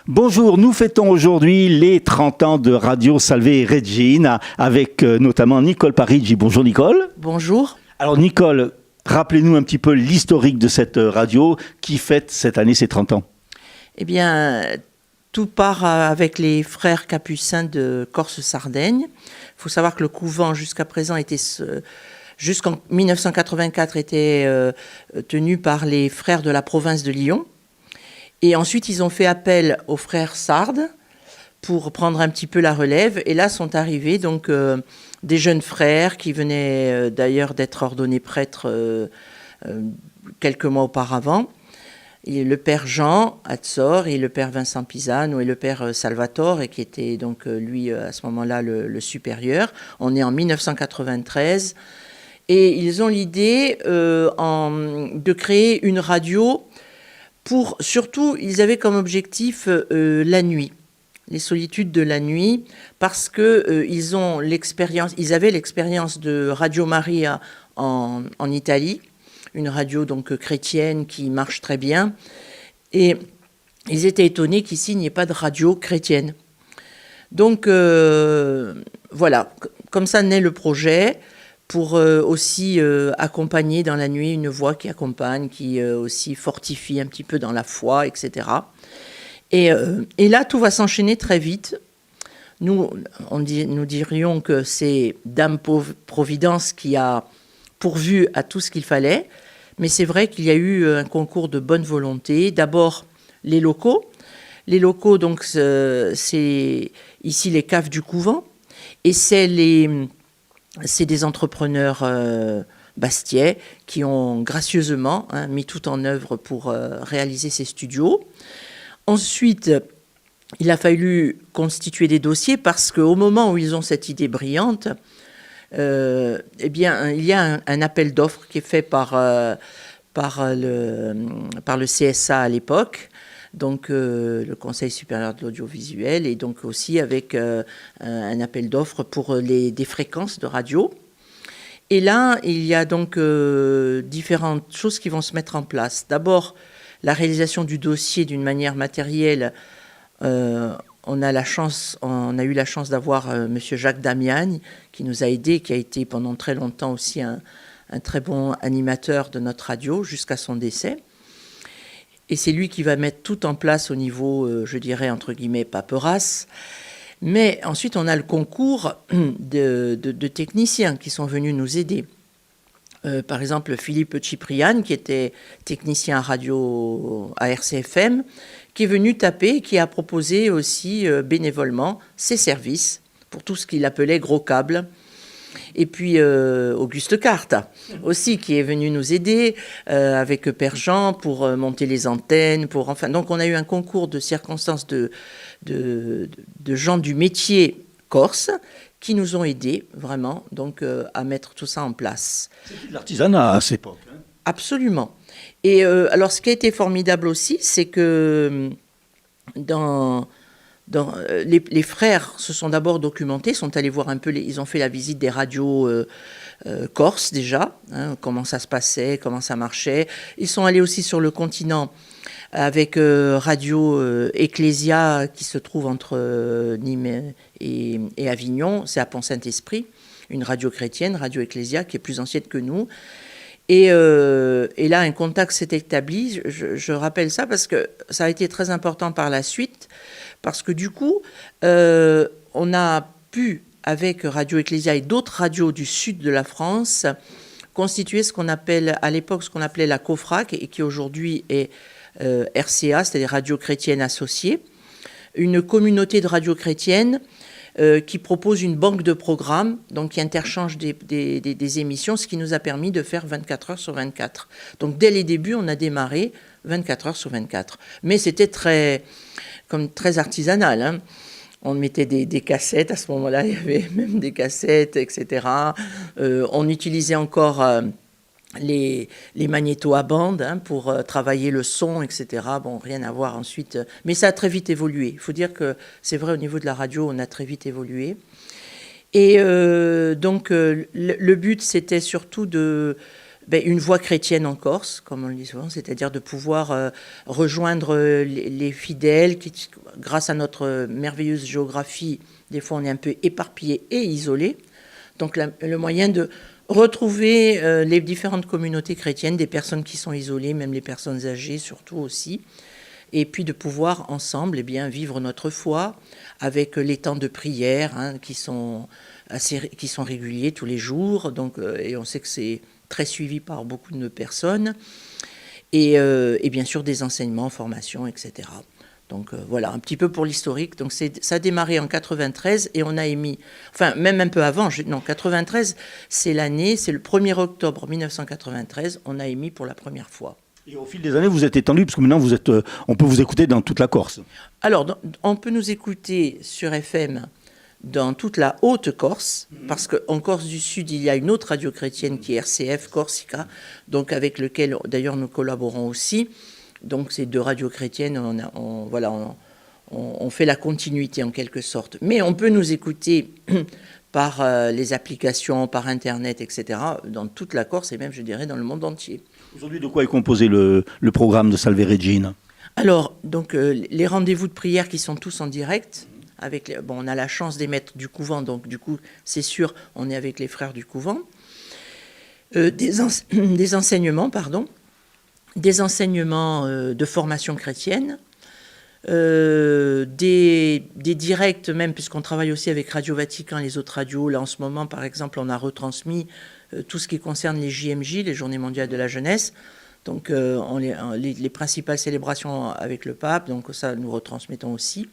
Bonjour, nous fêtons aujourd'hui les 30 ans de Radio Salve Regina avec notamment Nicole Parigi. Bonjour Nicole. Bonjour. Alors Nicole, rappelez-nous un petit peu l'historique de cette radio qui fête cette année ses 30 ans. Eh bien, tout part avec les frères capucins de Corse-Sardaigne. Il faut savoir que le couvent jusqu'à présent jusqu'en 1984 était tenu par les frères de la province de Lyon. Et ensuite, ils ont fait appel aux frères sardes pour prendre un petit peu la relève. Et là sont arrivés donc des jeunes frères qui venaient d'ailleurs d'être ordonnés prêtres quelques mois auparavant. Et le père Jean Atzor et le père Vincent Pisano et le père Salvatore, et qui était donc lui à ce moment-là le supérieur. On est en 1993 et ils ont l'idée de créer une radio. Surtout, ils avaient comme objectif la nuit, les solitudes de la nuit, parce que ils avaient l'expérience de Radio Maria en Italie, une radio donc chrétienne qui marche très bien, et ils étaient étonnés qu'ici il n'y ait pas de radio chrétienne. Donc voilà, comme ça naît le projet. Pour aussi accompagner dans la nuit une voix qui accompagne, qui aussi fortifie un petit peu dans la foi, etc. Et là, tout va s'enchaîner très vite. Nous dirions que c'est Dame Providence qui a pourvu à tout ce qu'il fallait, mais c'est vrai qu'il y a eu un concours de bonne volonté. D'abord, les locaux. Les locaux, donc, c'est ici les caves du couvent, et c'est des entrepreneurs bastiais qui ont gracieusement mis tout en œuvre pour réaliser ces studios. Ensuite, il a fallu constituer des dossiers parce qu'au moment où ils ont cette idée brillante, eh bien, il y a un appel d'offres qui est fait par le CSA à l'époque, donc le Conseil supérieur de l'audiovisuel, et donc aussi avec un appel d'offres pour des fréquences de radio. Et là, il y a donc différentes choses qui vont se mettre en place. D'abord, la réalisation du dossier d'une manière matérielle. On a eu la chance d'avoir Monsieur Jacques Damiani qui nous a aidés, qui a été pendant très longtemps aussi un très bon animateur de notre radio jusqu'à son décès. Et c'est lui qui va mettre tout en place au niveau, je dirais, entre guillemets, paperasse. Mais ensuite, on a le concours de techniciens qui sont venus nous aider. Par exemple, Philippe Ciprian, qui était technicien à RCFM, qui est venu taper, qui a proposé aussi bénévolement ses services pour tout ce qu'il appelait gros câbles. Et puis Auguste Carte aussi, qui est venu nous aider avec Père Jean pour monter les antennes. Donc on a eu un concours de circonstances de gens du métier corse qui nous ont aidés vraiment donc, à mettre tout ça en place. C'était de l'artisanat à cette époque. Hein. Absolument. Et alors ce qui a été formidable aussi, c'est que les frères se sont d'abord documentés, sont allés voir un peu, ils ont fait la visite des radios corses déjà, hein, comment ça se passait, comment ça marchait. Ils sont allés aussi sur le continent avec Radio Ecclesia qui se trouve entre Nîmes et Avignon, c'est à Pont-Saint-Esprit, une radio chrétienne, Radio Ecclesia, qui est plus ancienne que nous. Et là, un contact s'est établi. Je rappelle ça parce que ça a été très important par la suite, parce que du coup, on a pu, avec Radio Ecclesia et d'autres radios du sud de la France, constituer ce qu'on appelle, à l'époque, ce qu'on appelait la COFRAC, et qui aujourd'hui est RCA, c'est-à-dire Radio Chrétienne Associée, une communauté de radios chrétiennes qui propose une banque de programmes, donc qui interchange des émissions, ce qui nous a permis de faire 24 heures sur 24. Donc dès les débuts, on a démarré 24 heures sur 24. Mais c'était très artisanal. Hein. On mettait des cassettes, à ce moment-là, il y avait même des cassettes, etc. On utilisait encore les magnétos à bande hein, pour travailler le son, etc. Bon, rien à voir ensuite. Mais ça a très vite évolué. Il faut dire que c'est vrai, au niveau de la radio, on a très vite évolué. Et donc, le but, c'était surtout une voie chrétienne en Corse, comme on le dit souvent, c'est-à-dire de pouvoir rejoindre les fidèles qui, grâce à notre merveilleuse géographie, des fois on est un peu éparpillé et isolé. Donc le moyen de retrouver les différentes communautés chrétiennes, des personnes qui sont isolées, même les personnes âgées surtout aussi, et puis de pouvoir ensemble vivre notre foi avec les temps de prière qui sont réguliers tous les jours, donc, et on sait que c'est très suivi par beaucoup de personnes, et bien sûr des enseignements, formations, etc. Donc voilà, un petit peu pour l'historique. Donc ça a démarré en 93 et on a émis, enfin même un peu avant, 93, c'est l'année, c'est le 1er octobre 1993, on a émis pour la première fois. Et au fil des années, vous êtes étendu, parce que maintenant, on peut vous écouter dans toute la Corse. Alors, on peut nous écouter sur FM dans toute la Haute-Corse, parce qu'en Corse du Sud, il y a une autre radio chrétienne qui est RCF Corsica, donc avec lequel, d'ailleurs, nous collaborons aussi. Donc, ces deux radios chrétiennes, on fait la continuité en quelque sorte. Mais on peut nous écouter par les applications, par Internet, etc., dans toute la Corse et même, je dirais, dans le monde entier. Aujourd'hui, de quoi est composé le programme de Salve Regina? Alors, donc, les rendez-vous de prière qui sont tous en direct. On a la chance d'émettre du couvent, donc du coup, c'est sûr, on est avec les frères du couvent. Des enseignements de formation chrétienne, des directs même, puisqu'on travaille aussi avec Radio Vatican, les autres radios. Là, en ce moment, par exemple, on a retransmis tout ce qui concerne les JMJ, les Journées mondiales de la jeunesse. Donc, les principales célébrations avec le pape, donc ça, nous retransmettons aussi.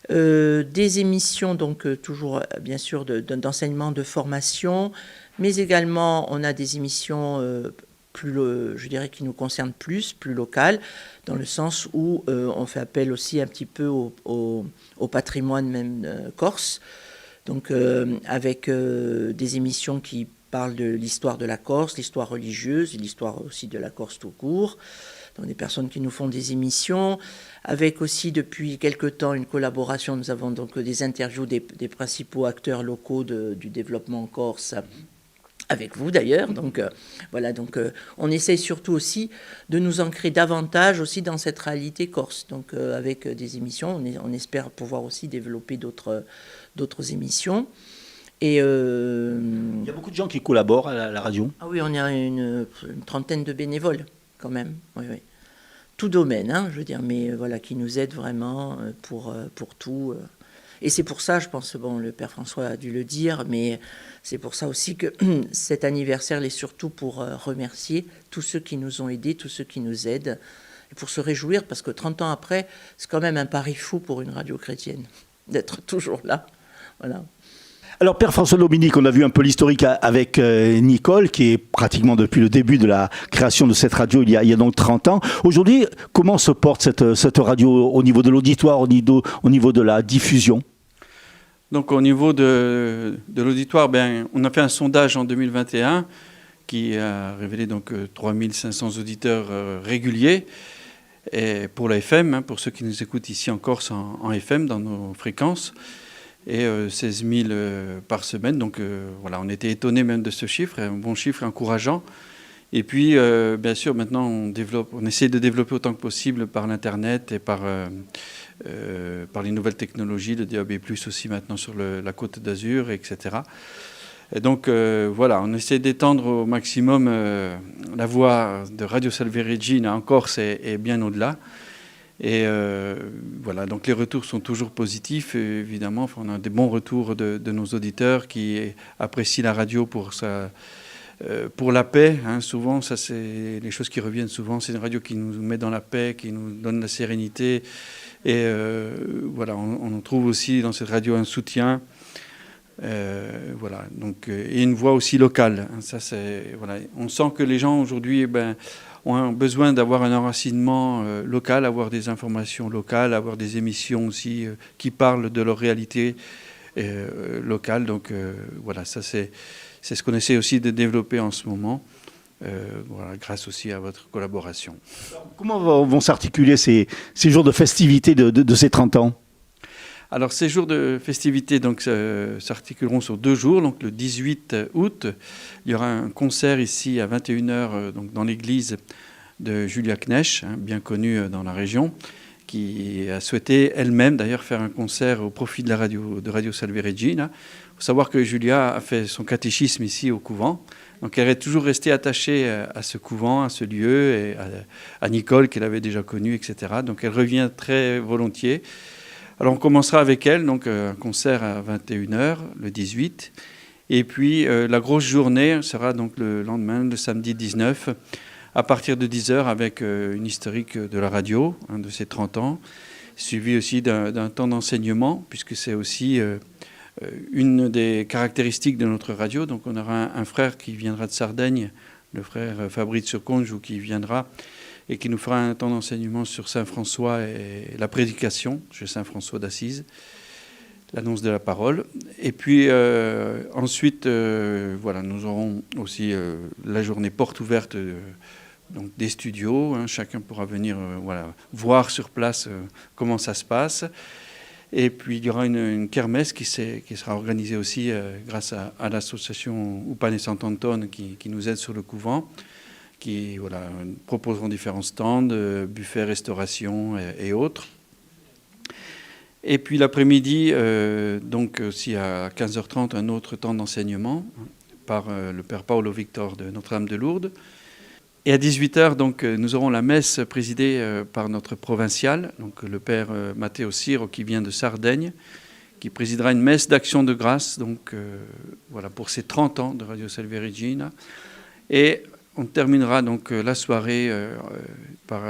Des émissions, donc toujours bien sûr d'enseignement, de formation, mais également on a des émissions je dirais qui nous concernent plus locales, dans le sens où on fait appel aussi un petit peu au patrimoine même corse, donc avec des émissions qui parlent de l'histoire de la Corse, l'histoire religieuse, l'histoire aussi de la Corse tout court. Donc des personnes qui nous font des émissions, avec aussi depuis quelque temps une collaboration. Nous avons donc des interviews des principaux acteurs locaux du développement en Corse, avec vous d'ailleurs. Donc voilà, donc on essaye surtout aussi de nous ancrer davantage aussi dans cette réalité corse. Donc avec des émissions, on espère pouvoir aussi développer d'autres émissions. Et il y a beaucoup de gens qui collaborent à la radio. Ah oui, on a une trentaine de bénévoles quand même. Oui. Tout domaine, je veux dire, mais voilà, qui nous aident vraiment pour tout. Et c'est pour ça, je pense, le Père François a dû le dire, mais c'est pour ça aussi que cet anniversaire est surtout pour remercier tous ceux qui nous ont aidés, tous ceux qui nous aident, et pour se réjouir, parce que 30 ans après, c'est quand même un pari fou pour une radio chrétienne, d'être toujours là. Voilà. Alors, Père François Dominique, on a vu un peu l'historique avec Nicole, qui est pratiquement depuis le début de la création de cette radio, il y a donc 30 ans. Aujourd'hui, comment se porte cette radio au niveau de l'auditoire, au niveau de la diffusion? Donc, au niveau de l'auditoire, on a fait un sondage en 2021 qui a révélé donc 3500 auditeurs réguliers. Et pour la FM, pour ceux qui nous écoutent ici en Corse en FM, dans nos fréquences, et 16 000 par semaine. Donc voilà, on était étonnés même de ce chiffre, un bon chiffre encourageant. Et puis, bien sûr, maintenant, on essaie de développer autant que possible par l'Internet et par les nouvelles technologies, le DAB+, aussi maintenant sur la Côte d'Azur, etc. Et donc, voilà, on essaie d'étendre au maximum la voix de Radio Salve Regina en Corse et bien au-delà. Et voilà, donc les retours sont toujours positifs, évidemment. Enfin, on a des bons retours de nos auditeurs qui apprécient la radio pour la paix. Souvent, ça c'est les choses qui reviennent souvent. C'est une radio qui nous met dans la paix, qui nous donne la sérénité. Et voilà, on trouve aussi dans cette radio un soutien. Voilà, donc, et une voix aussi locale. Ça, voilà. On sent que les gens aujourd'hui, ont besoin d'avoir un enracinement local, avoir des informations locales, avoir des émissions aussi qui parlent de leur réalité locale. Donc voilà, ça c'est ce qu'on essaie aussi de développer en ce moment, voilà, grâce aussi à votre collaboration. Alors, comment vont s'articuler ces jours de festivité de ces 30 ans ? Alors ces jours de festivités s'articuleront sur 2 jours. Donc le 18 août, il y aura un concert ici à 21h donc dans l'église de Julia Knesch, bien connue dans la région, qui a souhaité elle-même d'ailleurs faire un concert au profit de Radio Salve Regina. Il faut savoir que Julia a fait son catéchisme ici au couvent. Donc elle est toujours restée attachée à ce couvent, à ce lieu, et à Nicole qu'elle avait déjà connue, etc. Donc elle revient très volontiers. Alors on commencera avec elle, donc un concert à 21h, le 18. Et puis la grosse journée sera donc le lendemain, le samedi 19, à partir de 10h, avec une historique de la radio, de ses 30 ans, suivi aussi d'un temps d'enseignement, puisque c'est aussi une des caractéristiques de notre radio. Donc on aura un frère qui viendra de Sardaigne, le frère Fabrizio Congiu, qui viendra et qui nous fera un temps d'enseignement sur Saint François et la prédication chez Saint François d'Assise, l'annonce de la parole. Et puis ensuite, nous aurons aussi la journée porte ouverte donc des studios. Chacun pourra venir voir sur place comment ça se passe. Et puis il y aura une kermesse qui sera organisée aussi grâce à l'association Upane Sant'Antone qui nous aide sur le couvent, qui proposeront différents stands, buffets, restauration et autres. Et puis l'après-midi, donc aussi à 15h30, un autre temps d'enseignement par le Père Paolo Victor de Notre-Dame de Lourdes. Et à 18h, donc, nous aurons la messe présidée par notre provincial, donc le Père Matteo Siro, qui vient de Sardaigne, qui présidera une messe d'action de grâce, donc pour ses 30 ans de Radio Salve Regina. Et on terminera donc la soirée par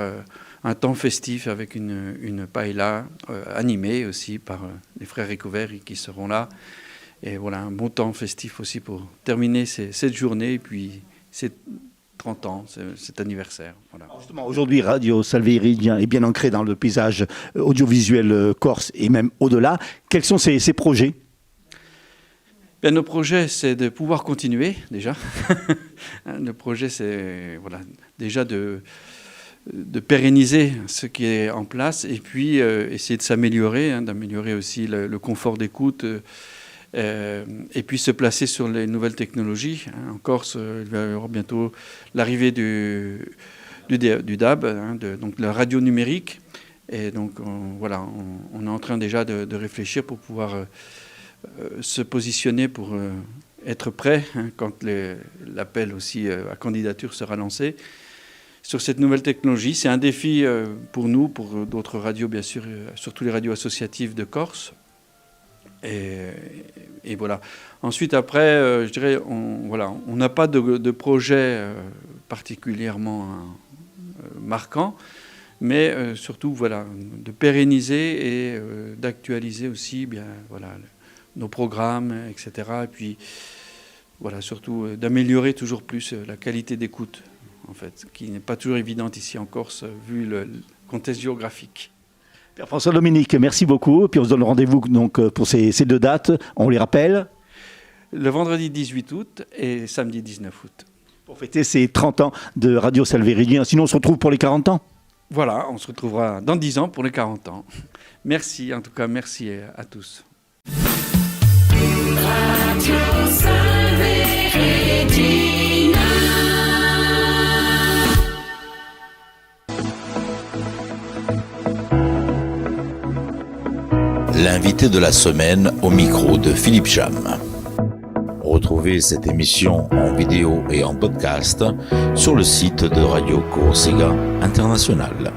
un temps festif avec une paella animée aussi par les frères Ricoveri qui seront là. Et voilà, un bon temps festif aussi pour terminer cette journée et puis ces 30 ans, cet anniversaire. Voilà. Justement, aujourd'hui, Radio Salve Regina est bien ancré dans le paysage audiovisuel corse et même au-delà. Quels sont ces projets ? Bien, nos projets, c'est de pouvoir continuer déjà. Le projet, c'est déjà de pérenniser ce qui est en place et puis essayer de s'améliorer, d'améliorer aussi le confort d'écoute et puis se placer sur les nouvelles technologies. En Corse, il va y avoir bientôt l'arrivée du DAB, donc la radio numérique. Et donc, on est en train déjà de réfléchir pour pouvoir se positionner pour être prêt quand l'appel aussi à candidature sera lancé. Sur cette nouvelle technologie, c'est un défi pour nous, pour d'autres radios, bien sûr, surtout les radios associatives de Corse. Et voilà. Ensuite, après, je dirais, on n'a pas de projet particulièrement marquant, mais surtout, de pérenniser et d'actualiser aussi, nos programmes, etc. Et puis, surtout d'améliorer toujours plus la qualité d'écoute, en fait, qui n'est pas toujours évidente ici en Corse, vu le contexte géographique. Père François Dominique, merci beaucoup. Puis on se donne rendez-vous donc pour ces 2 dates. On les rappelle. Le vendredi 18 août et samedi 19 août. Pour fêter ces 30 ans de Radio Salve Regina. Sinon, on se retrouve pour les 40 ans. Voilà, on se retrouvera dans 10 ans pour les 40 ans. Merci, en tout cas, merci à tous. Radio Salve Regina. L'invité de la semaine au micro de Philippe Jam. Retrouvez cette émission en vidéo et en podcast sur le site de Radio Corsega International.